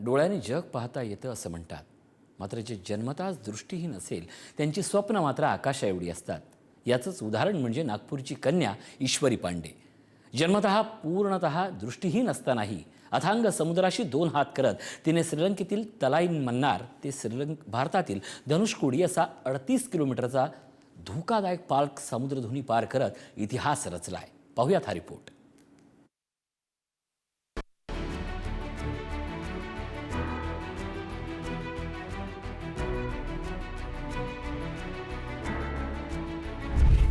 डोळ्याने जग पाहता येतं असं म्हणतात. मात्र जे जन्मताच दृष्टीहीन असेल त्यांची स्वप्न मात्र आकाशाएवढी असतात. याचंच उदाहरण म्हणजे नागपूरची कन्या ईश्वरी पांडे. जन्मतः पूर्णतः दृष्टीहीन असतानाही अथांग समुद्राशी 2 हात करत तिने श्रीलंकेतील तलाईन मन्नार ते भारतातील धनुषकोडी असा 38 किलोमीटरचा धोकादायक पाल्क समुद्रधुनी पार करत इतिहास रचलाय. पाहूयात हा रिपोर्ट.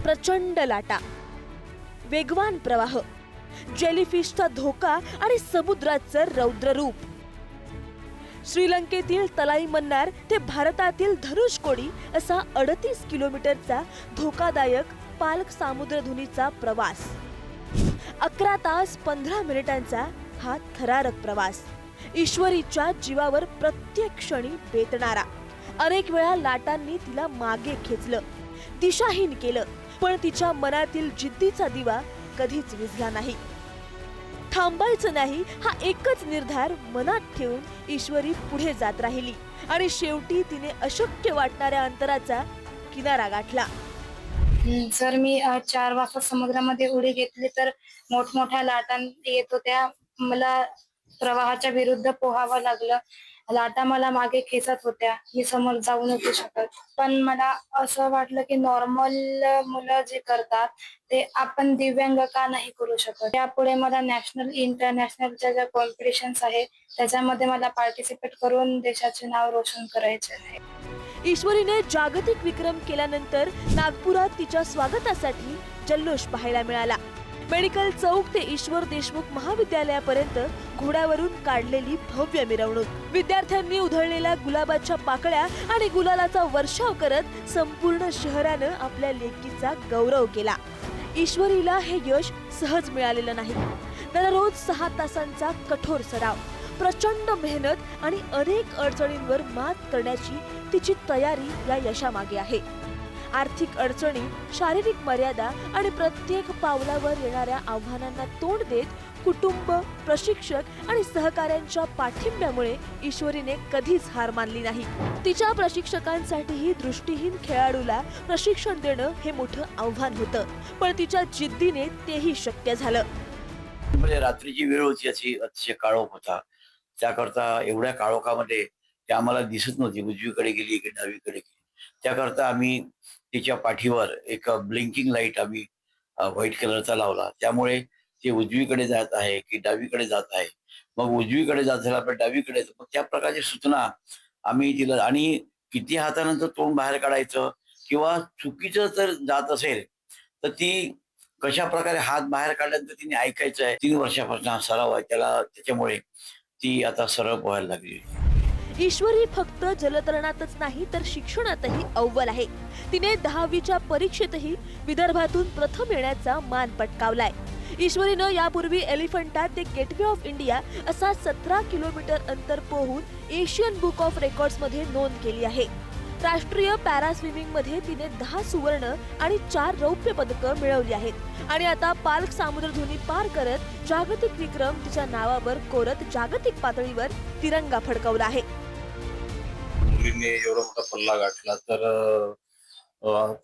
प्रचंड लाटा, वेगवान प्रवाह, जेलीफिशचा धोका आणि समुद्राचं रौद्र रूप. श्रीलंकेतील तलाई मन्नार ते भारतातील धनुषकोडी असा 38 किलोमीटरचा धोकादायक पाल्क सामुद्रधुनीचा प्रवास. 11 तास 15 मिनिटांचा हा थरारक प्रवास. ईश्वरीच्या जीवावर प्रत्येक क्षणी बेतणारा. अनेक वेळा लाटांनी तिला मागे खेचलं, दिशाहीन केलं, पण तिच्या मनातील जिद्दीचा दिवा कधीच विझला नाही. थांबायचं नाही हा एकच निर्धार मनात ठेवून ईश्वरी पुढे जात राहिली आणि शेवटी तिने अशक्य वाटणाऱ्या अंतराचा किनारा गाठला. जर मी 4 वाजता समुद्रामध्ये उडी घेतली तर मोठमोठ्या लाटा येत होत्या. मला प्रवाहाच्या विरुद्ध पोहावं लागलं. लाटा मला मागे खेचत होत्या. मी समोर जाऊ नव्हते शकत. पण मला असं वाटलं की नॉर्मल मुलं जे करतात ते आपण दिव्यांग का नाही करू शकत. यापुढे मला नॅशनल इंटरनॅशनलच्या ज्या कॉम्पिटिशन्स आहेत त्याच्यामध्ये मला पार्टिसिपेट करून देशाचे नाव रोशन करायचे आहे. ईश्वरीने जागतिक विक्रम केल्यानंतर नागपुरात तिच्या स्वागतासाठी जल्लोष पाहायला मिळाला. मेडिकल चौक ते ईश्वर देशमुख महाविद्यालयापर्यंत घोड्यावरून काढलेली भव्य मिरवणूक. विद्यार्थ्यांनी उधळलेल्या गुलाबाच्या पाकळ्या आणि गुलालाचा वर्षाव करत संपूर्ण शहरानं आपल्या लेकीचा गौरव केला. ईश्वरीला हे यश सहज मिळालेलं नाही. दररोज 6 तासांचा कठोर सराव, प्रचंड मेहनत आणि अनेक अडचणींवर मात करण्याची तिची तयारी या यशामागे आहे. आर्थिक अडचणी, शारीरिक मर्यादा आणि प्रत्येक पावलावर येणाऱ्या आव्हानांना तोंड देत कुटुंब, प्रशिक्षक आणि सहकाऱ्यांच्या पाठिंब्यामुळे ईश्वरीने कधीच हार मानली नाही. तिच्या प्रशिक्षकांसाठीही दृष्टीहीन खेळाडूला प्रशिक्षण देणं हे मोठं आव्हान होतं, पण तिच्या जिद्दीने तेही शक्य झालं. म्हणजे रात्रीची वेळ होती, अशी अतिशय काळोख होता. त्याकरता एवढ्या काळोखामध्ये ती आम्हाला दिसत नव्हती, उजवीकडे गेली की डावीकडे गेली. त्याकरता आम्ही तिच्या पाठीवर एक ब्लिंकिंग लाईट आम्ही व्हाईट कलरचा लावला. त्यामुळे ते उजवीकडे जात आहे की डावीकडे जात आहे, मग उजवीकडे जात झाला पण डावीकडे, मग त्या प्रकारची सूचना आम्ही तिला. आणि किती हातानंतर तोंड बाहेर काढायचं किंवा चुकीचं जर जात असेल तर ती कशा प्रकारे हात बाहेर काढल्यानंतर तिने ऐकायचं आहे. 3 वर्षापासून हा सराव आहे त्याला, त्याच्यामुळे ती आता सरळ पोहायला लागली. ईश्वरी फक्त जलतरणातच नाही तर शिक्षणातही अव्वल आहे. तिने 10वीच्या परीक्षेतही विदर्भातून प्रथम येण्याचा मान पटकावलाय. ईश्वरीनं यापूर्वी एलिफंटा ते गेटवे ऑफ इंडिया असा 17 किलोमीटर अंतर पोहून एशियन बुक ऑफ रेकॉर्ड्स मध्ये नोंद केली आहे. राष्ट्रीय पॅरा स्विमिंग मध्ये तिने 10 सुवर्ण आणि 4 रौप्य पदकं मिळवली आहेत आणि आता पाल्क सामुद्रधुनी पार करत जागतिक विक्रम तिच्या नावावर कोरत जागतिक पातळीवर तिरंगा फडकवला आहे. मुलीने एवढा मोठा पल्ला गाठला तर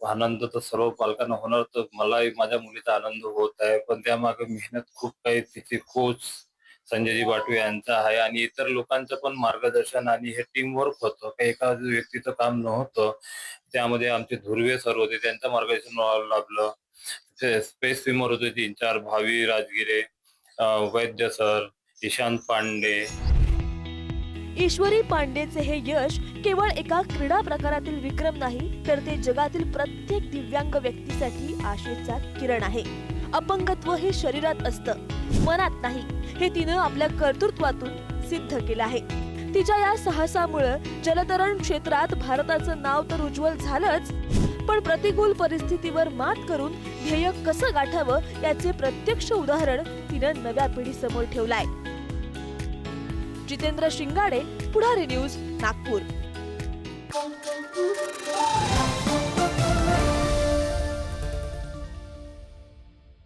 आनंद तर सर्व पालकांना होणार. तर मलाही माझ्या मुलीचा आनंद होत आहे, पण त्यामागे मेहनत खूप काही तिचे कोच संजयजी बाटवे यांचा आहे आणि इतर लोकांचं पण मार्गदर्शन आणि हे टीम वर्क होतं. काही एका व्यक्तीचं काम नव्हतं. त्यामध्ये आमचे धुर्वे सर होते, त्यांचं मार्गदर्शन लाभलं. स्पेस स्विमर होते 3-4, भावी राजगिरे, वैद्य सर, ईशांत पांडे. ईश्वरी पांडेचे हे यश केवळ एका क्रीडा प्रकारातील विक्रम नाही, तर ते जगातील प्रत्येक दिव्यांग व्यक्तीसाठी आशेचा किरण आहे. अपंगत्व हे शरीरात असतं, मनात नाही, हे तिनं आपल्या कर्तृत्वातून सिद्ध केलं आहे. तिच्या या साहसामुळे जलतरण क्षेत्रात भारताचं नाव तर उज्ज्वल झालंच, पण प्रतिकूल परिस्थितीवर मात करून ध्येय कसं गाठावं याचे प्रत्यक्ष उदाहरण तिनं नव्या पिढीसमोर ठेवलंय. जितेंद्र शिंगाडे, पुढारी न्यूज, नागपूर.